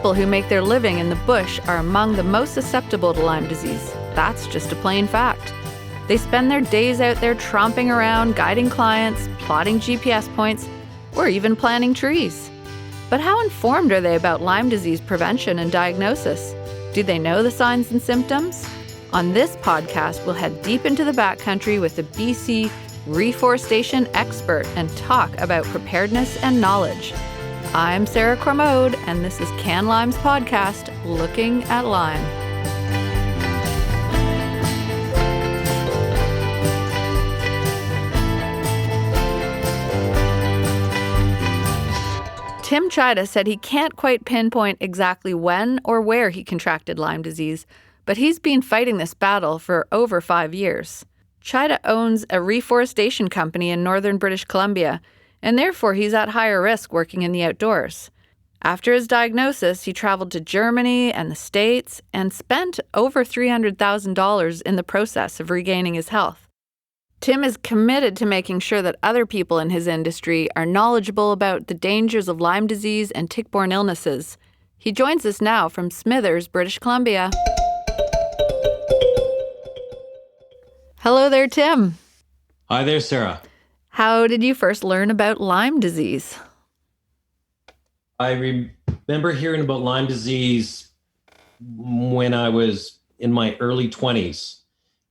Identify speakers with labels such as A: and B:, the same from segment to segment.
A: people who make their living in the bush are among the most susceptible to Lyme disease. That's just a plain fact. They spend their days out there tromping around, guiding clients, plotting GPS points, or even planting trees. But how informed are they about Lyme disease prevention and diagnosis? Do they know the signs and symptoms? On this podcast, we'll head deep into the backcountry with a BC reforestation expert and talk about preparedness and knowledge. I'm Sarah Cormode, and this is Can Lyme's podcast, Looking at Lyme. Tim Tchida said he can't quite pinpoint exactly when or where he contracted Lyme disease, but he's been fighting this battle for over 5 years. Tchida owns a reforestation company in northern British Columbia, and therefore he's at higher risk working in the outdoors. After his diagnosis, he traveled to Germany and the States and spent over $300,000 in the process of regaining his health. Tim is committed to making sure that other people in his industry are knowledgeable about the dangers of Lyme disease and tick-borne illnesses. He joins us now from Smithers, British Columbia. Hello there, Tim.
B: Hi there, Sarah.
A: How did you first learn about Lyme disease?
B: I remember hearing about Lyme disease when I was in my early 20s,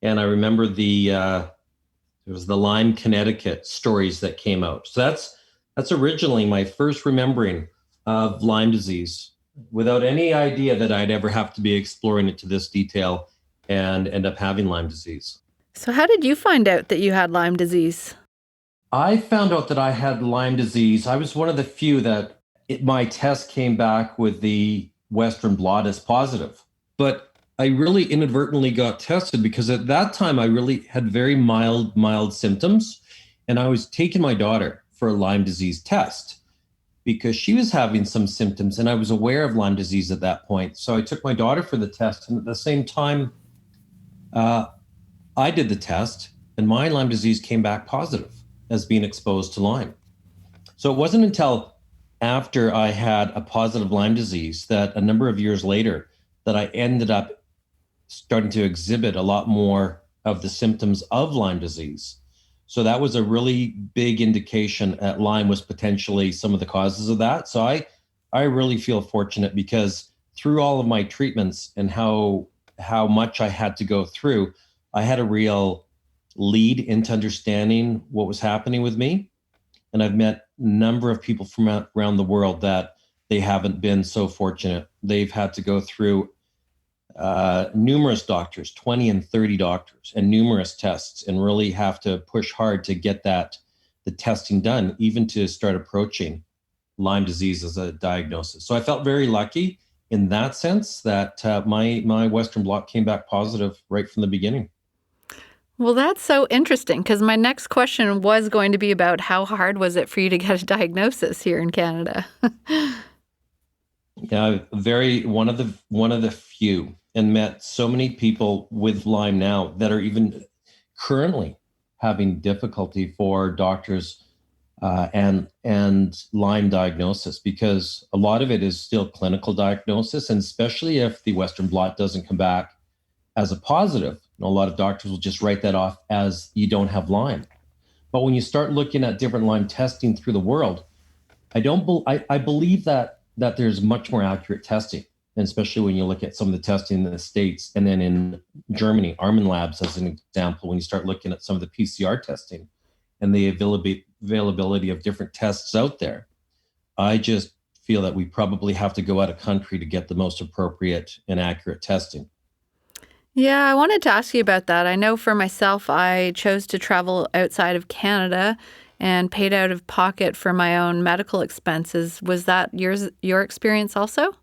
B: and I remember it was the Lyme, Connecticut stories that came out. So that's originally my first remembering of Lyme disease, without any idea that I'd ever have to be exploring it to this detail and end up having Lyme disease.
A: So how did you find out that you had Lyme disease?
B: I found out that I had Lyme disease. I was one of the few that my test came back with the Western blot as positive. But I really inadvertently got tested because at that time I really had very mild symptoms, and I was taking my daughter for a Lyme disease test because she was having some symptoms, and I was aware of Lyme disease at that point. So I took my daughter for the test, and at the same time, I did the test, and my Lyme disease came back positive as being exposed to Lyme. So it wasn't until after I had a positive Lyme disease that a number of years later that I ended up starting to exhibit a lot more of the symptoms of Lyme disease. So that was a really big indication that Lyme was potentially some of the causes of that. So I really feel fortunate because through all of my treatments and how much I had to go through, I had a real lead into understanding what was happening with me. And I've met a number of people from around the world that they haven't been so fortunate. They've had to go through numerous doctors, 20 and 30 doctors, and numerous tests, and really have to push hard to get the testing done, even to start approaching Lyme disease as a diagnosis. So I felt very lucky in that sense that my Western blot came back positive right from the beginning.
A: Well, that's so interesting because my next question was going to be about how hard was it for you to get a diagnosis here in Canada?
B: Yeah, one of the few, and met so many people with Lyme now that are even currently having difficulty for doctors and Lyme diagnosis, because a lot of it is still clinical diagnosis, and especially if the Western blot doesn't come back as a positive, a lot of doctors will just write that off as you don't have Lyme. But when you start looking at different Lyme testing through the world, I believe that there's much more accurate testing, and especially when you look at some of the testing in the States and then in Germany, Armin Labs as an example, when you start looking at some of the PCR testing and the availability of different tests out there, I just feel that we probably have to go out of country to get the most appropriate and accurate testing.
A: Yeah, I wanted to ask you about that. I know for myself, I chose to travel outside of Canada and paid out of pocket for my own medical expenses. Was that your experience also?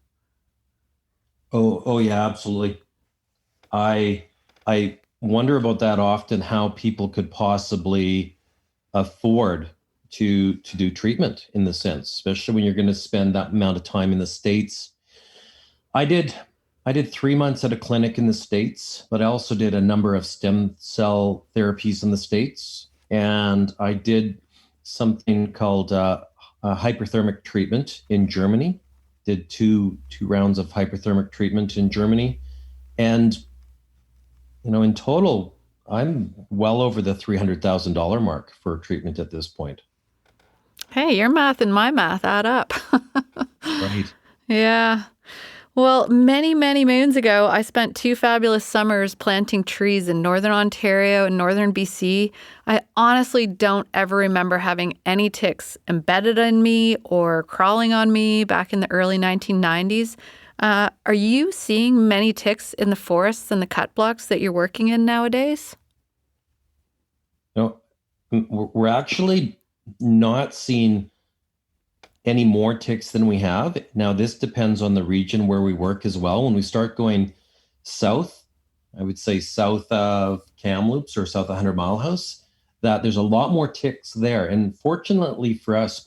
B: Oh yeah, absolutely. I wonder about that often, how people could possibly afford to do treatment in the sense, especially when you're going to spend that amount of time in the States. I did 3 months at a clinic in the States, but I also did a number of stem cell therapies in the States. And I did something called a hyperthermic treatment in Germany. did two rounds of hyperthermic treatment in Germany. And, in total, I'm well over the $300,000 mark for treatment at this point.
A: Hey, your math and my math add up.
B: Right.
A: Yeah. Well, many, many moons ago, I spent 2 fabulous summers planting trees in northern Ontario and northern BC. I honestly don't ever remember having any ticks embedded in me or crawling on me back in the early 1990s. Are you seeing many ticks in the forests and the cut blocks that you're working in nowadays?
B: No, we're actually not seeing any more ticks than we have. Now, this depends on the region where we work as well. When we start going south, I would say south of Kamloops or south of 100 Mile House, that there's a lot more ticks there. And fortunately for us,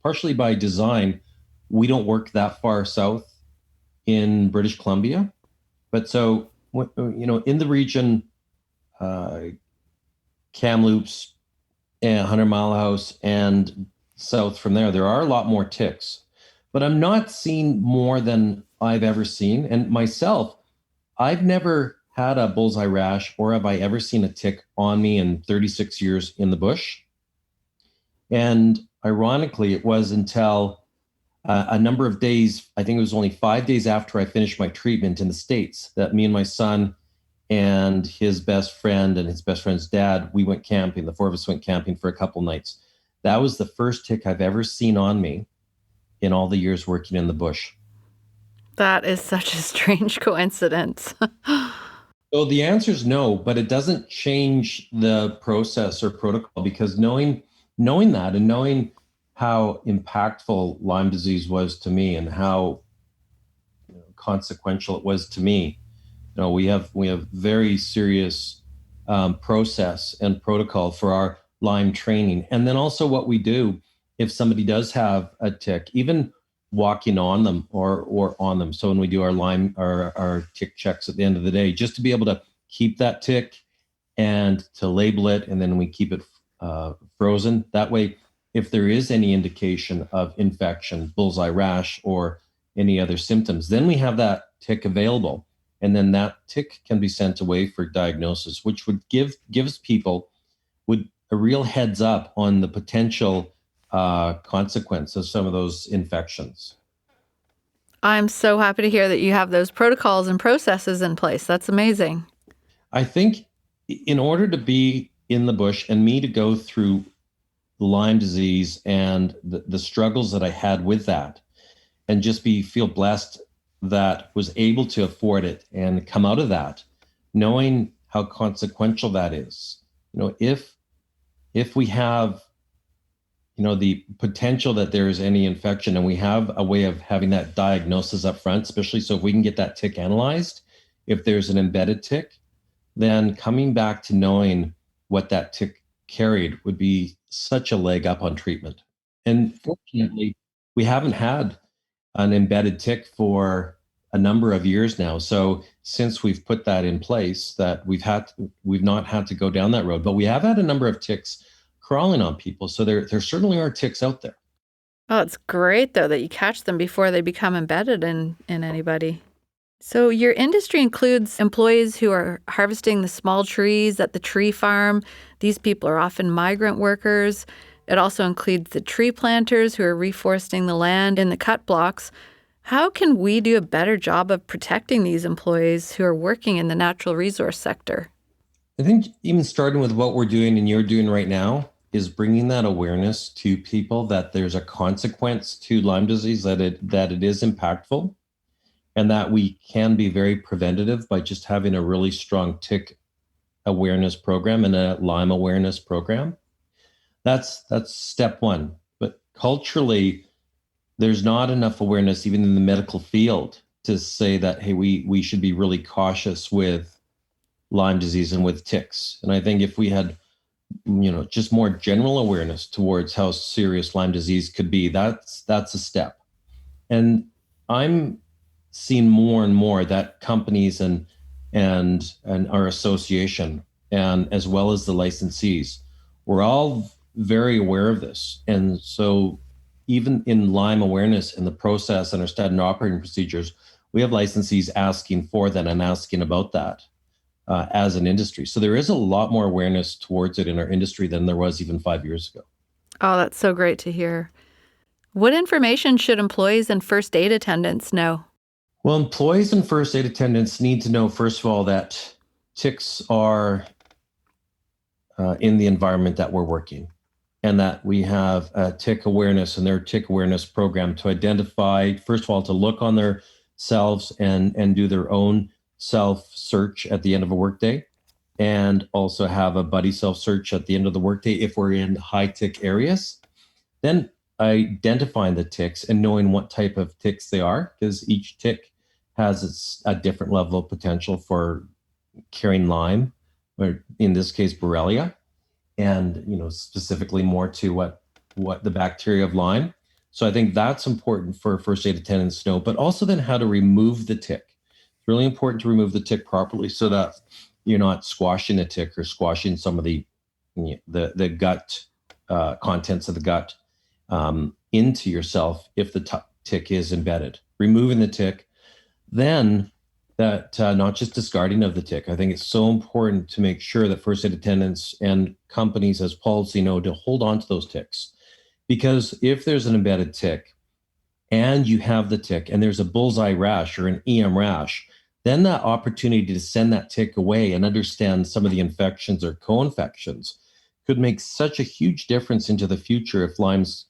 B: partially by design, we don't work that far south in British Columbia. But so, in the region, uh, Kamloops and 100 Mile House and south from there are a lot more ticks. But I'm not seeing more than I've ever seen. And myself, I've never had a bullseye rash or have I ever seen a tick on me in 36 years in the bush. And ironically, it was until a number of days, I think it was only 5 days after I finished my treatment in the States, that me and my son and his best friend and his best friend's dad, we went camping. The four of us went camping for a couple nights. That was the first tick I've ever seen on me in all the years working in the bush.
A: That is such a strange coincidence.
B: So the answer is no, but it doesn't change the process or protocol, because knowing that and knowing how impactful Lyme disease was to me and how consequential it was to me, we have very serious process and protocol for our Lyme training. And then also what we do if somebody does have a tick, even walking on them or on them. So when we do our Lyme, our tick checks at the end of the day, just to be able to keep that tick and to label it, and then we keep it frozen. That way, if there is any indication of infection, bullseye rash, or any other symptoms, then we have that tick available. And then that tick can be sent away for diagnosis, which would gives people a real heads up on the potential consequence of some of those infections.
A: I'm so happy to hear that you have those protocols and processes in place. That's amazing.
B: I think in order to be in the bush and me to go through Lyme disease and the struggles that I had with that, and just feel blessed that was able to afford it and come out of that, knowing how consequential that is. If we have the potential that there is any infection, and we have a way of having that diagnosis up front, especially so if we can get that tick analyzed, if there's an embedded tick, then coming back to knowing what that tick carried would be such a leg up on treatment. And fortunately, we haven't had an embedded tick for a number of years now. So since we've put that in place, that we've not had to go down that road, but we have had a number of ticks crawling on people. So there certainly are ticks out there.
A: Oh, it's great though that you catch them before they become embedded in anybody. So your industry includes employees who are harvesting the small trees at the tree farm. These people are often migrant workers. It also includes the tree planters who are reforesting the land in the cut blocks. How can we do a better job of protecting these employees who are working in the natural resource sector?
B: I think even starting with what we're doing and you're doing right now is bringing that awareness to people that there's a consequence to Lyme disease, that it is impactful, and that we can be very preventative by just having a really strong tick awareness program and a Lyme awareness program. That's step one. But culturally, there's not enough awareness even in the medical field to say that, hey, we should be really cautious with Lyme disease and with ticks. And I think if we had just more general awareness towards how serious Lyme disease could be, that's a step. And I'm seeing more and more that companies and our association, and as well as the licensees, we're all very aware of this. And so even in Lyme awareness in the process and our standard operating procedures, we have licensees asking for that and asking about that as an industry. So there is a lot more awareness towards it in our industry than there was even 5 years ago.
A: Oh, that's so great to hear. What information should employees and first aid attendants know?
B: Well, employees and first aid attendants need to know, first of all, that ticks are in the environment that we're working, and that we have a tick awareness and their tick awareness program to identify, first of all, to look on their selves and do their own self-search at the end of a workday, and also have a buddy self-search at the end of the workday if we're in high tick areas. Then identifying the ticks and knowing what type of ticks they are, because each tick has a different level of potential for carrying Lyme, or in this case, Borrelia, and specifically more to what the bacteria of Lyme. So I think that's important for first aid attendants to know, but also then how to remove the tick. It's really important to remove the tick properly so that you're not squashing a tick or squashing some of the gut contents of the gut into yourself if the tick is embedded. Removing the tick, then that not just discarding of the tick. I think it's so important to make sure that first aid attendants and companies as policy know to hold on to those ticks. Because if there's an embedded tick and you have the tick and there's a bullseye rash or an EM rash, then that opportunity to send that tick away and understand some of the infections or co-infections could make such a huge difference into the future if Lyme's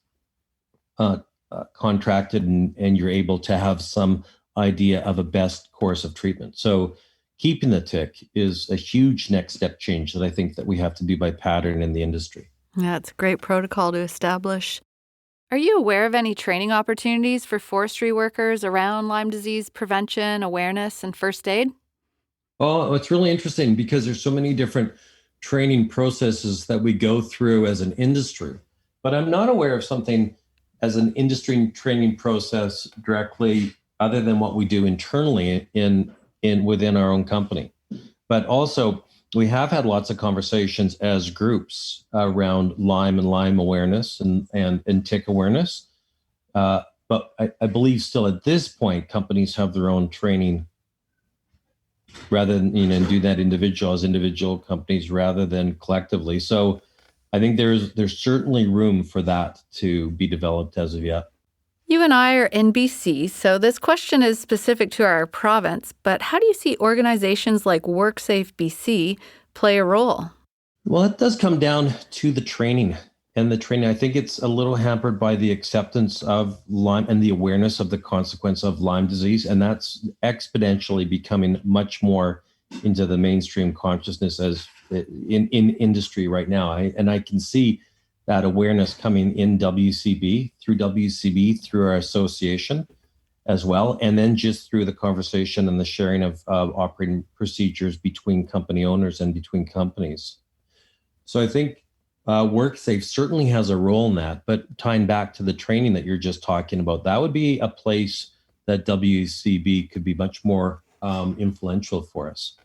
B: contracted and you're able to have some idea of a best course of treatment. So keeping the tick is a huge next step change that I think that we have to do by pattern in the industry.
A: Yeah, it's a great protocol to establish. Are you aware of any training opportunities for forestry workers around Lyme disease prevention, awareness, and first aid?
B: Oh, it's really interesting because there's so many different training processes that we go through as an industry, but I'm not aware of something as an industry training process directly other than what we do internally within our own company. But also, we have had lots of conversations as groups around Lyme and Lyme awareness and tick awareness. But I believe still at this point, companies have their own training rather than do that individual companies rather than collectively. So I think there's certainly room for that to be developed as of yet.
A: You and I are in BC, so this question is specific to our province, but how do you see organizations like WorkSafe BC play a role?
B: Well, it does come down to the training. And the training, I think it's a little hampered by the acceptance of Lyme and the awareness of the consequence of Lyme disease. And that's exponentially becoming much more into the mainstream consciousness as in industry right now. And I can see that awareness coming in WCB, through our association as well, and then just through the conversation and the sharing of operating procedures between company owners and between companies. So I think WorkSafe certainly has a role in that, but tying back to the training that you're just talking about, that would be a place that WCB could be much more influential for us.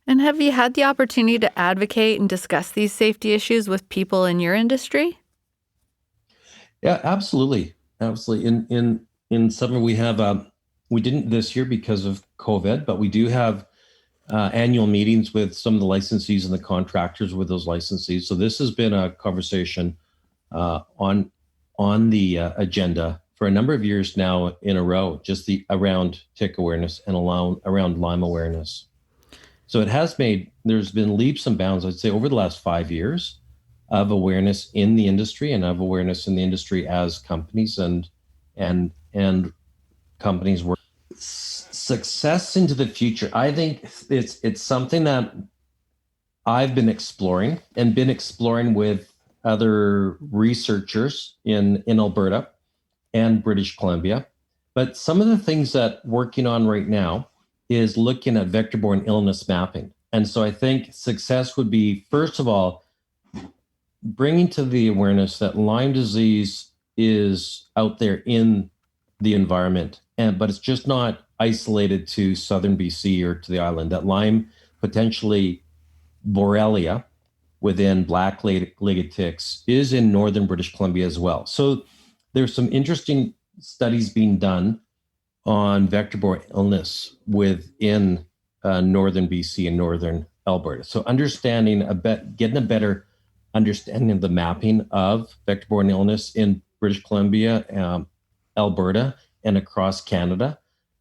A: And have you had the opportunity to advocate and discuss these safety issues with people in your industry?
B: Yeah, absolutely. Absolutely. In summer, we didn't this year because of COVID, but we do have annual meetings with some of the licensees and the contractors with those licensees. So this has been a conversation on the agenda for a number of years now in a row, just around tick awareness and around Lyme awareness. So there's been leaps and bounds, I'd say, over the last 5 years of awareness in the industry and of awareness in the industry as companies and companies work. Success into the future. I think it's something that I've been exploring with other researchers in Alberta and British Columbia. But some of the things that working on right now is looking at vector-borne illness mapping. And so I think success would be, first of all, bringing to the awareness that Lyme disease is out there in the environment, but it's just not isolated to southern BC or to the island. That Lyme, potentially Borrelia, within black-legged ticks is in northern British Columbia as well. So there's some interesting studies being done on vector-borne illness within northern BC and northern Alberta. So getting a better understanding of the mapping of vector-borne illness in British Columbia, Alberta, and across Canada.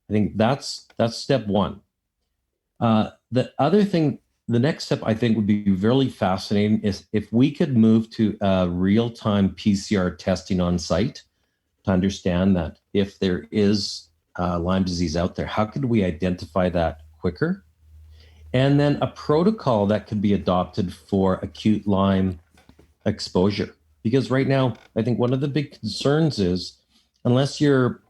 B: I think that's step one. The next step I think would be really fascinating is if we could move to real-time PCR testing on site to understand that if there is Lyme disease out there, how could we identify that quicker? And then a protocol that could be adopted for acute Lyme exposure. Because right now, I think one of the big concerns is unless you're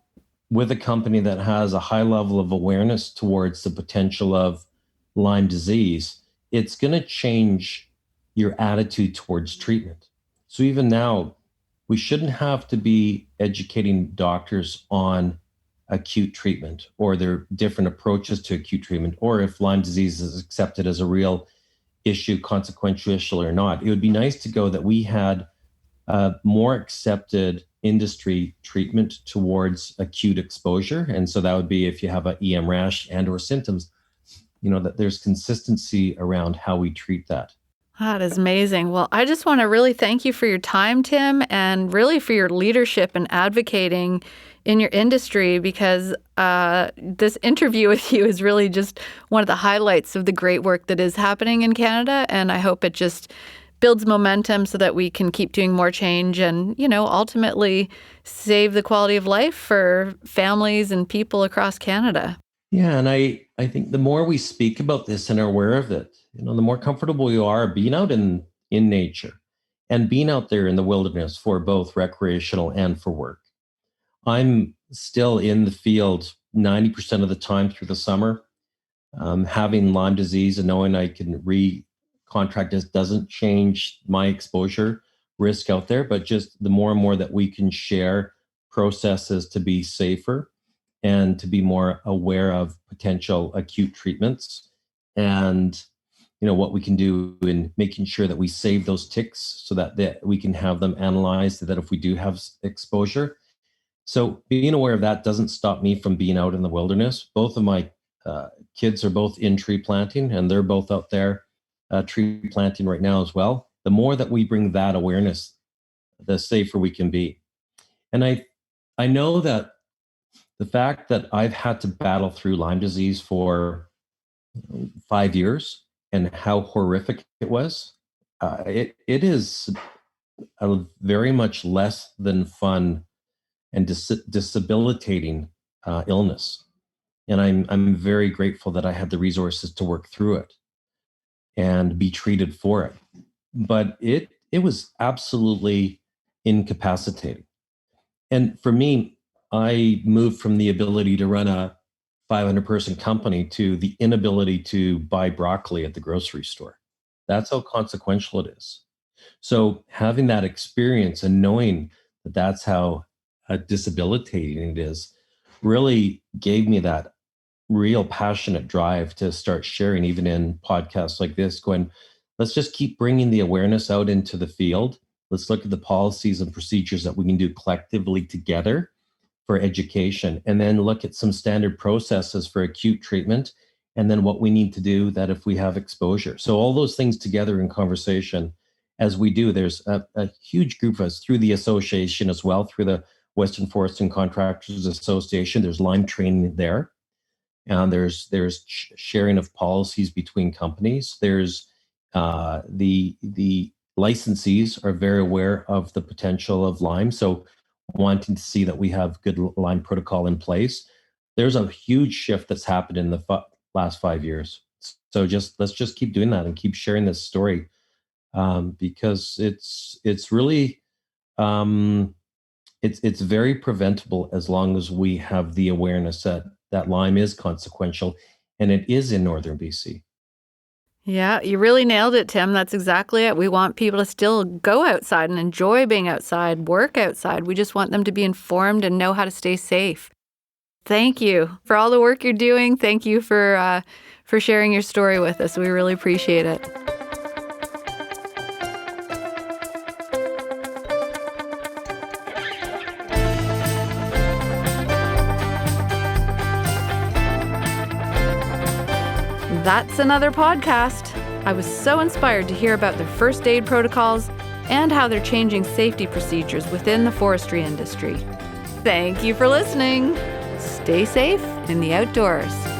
B: with a company that has a high level of awareness towards the potential of Lyme disease, it's going to change your attitude towards treatment. So even now, we shouldn't have to be educating doctors on acute treatment or their different approaches to acute treatment, or if Lyme disease is accepted as a real issue, consequential or not. It would be nice to go that we had more accepted industry treatment towards acute exposure. And so that would be if you have an EM rash and or symptoms, that there's consistency around how we treat that.
A: That is amazing. Well, I just want to really thank you for your time, Tim, and really for your leadership and advocating in your industry, because this interview with you is really just one of the highlights of the great work that is happening in Canada. And I hope it just builds momentum so that we can keep doing more change and, ultimately save the quality of life for families and people across Canada.
B: Yeah, and I think the more we speak about this and are aware of it, the more comfortable we are being out in nature and being out there in the wilderness for both recreational and for work. I'm still in the field 90% of the time through the summer. Having Lyme disease and knowing I can recontract this doesn't change my exposure risk out there, but just the more and more that we can share processes to be safer and to be more aware of potential acute treatments and what we can do in making sure that we save those ticks so that we can have them analyzed, so that if we do have exposure. So being aware of that doesn't stop me from being out in the wilderness. Both of my kids are both in tree planting, and they're both out there tree planting right now as well. The more that we bring that awareness, the safer we can be. And I know that the fact that I've had to battle through Lyme disease for 5 years and how horrific it was, it is a very much less than fun and disabilitating illness. And I'm very grateful that I had the resources to work through it and be treated for it. But it was absolutely incapacitating. And for me, I moved from the ability to run a 500-person company to the inability to buy broccoli at the grocery store. That's how consequential it is. So having that experience and knowing that that's how disabilitating it is really gave me that real passionate drive to start sharing, even in podcasts like this, going, let's just keep bringing the awareness out into the field. Let's look at the policies and procedures that we can do collectively together for education, and then look at some standard processes for acute treatment, and then what we need to do that if we have exposure. So all those things together in conversation as we do. There's a huge group of us through the association as well, through the Western Forest and Contractors Association. There's Lyme training there. And there's sharing of policies between companies. There's the licensees are very aware of the potential of Lyme, so wanting to see that we have good Lyme protocol in place. There's a huge shift that's happened in the last 5 years. So let's just keep doing that and keep sharing this story, because it's really it's very preventable as long as we have the awareness that Lyme is consequential, and it is in northern BC.
A: Yeah, you really nailed it, Tim. That's exactly it. We want people to still go outside and enjoy being outside, work outside. We just want them to be informed and know how to stay safe. Thank you for all the work you're doing. Thank you for sharing your story with us. We really appreciate it. That's another podcast. I was so inspired to hear about their first aid protocols and how they're changing safety procedures within the forestry industry. Thank you for listening. Stay safe in the outdoors.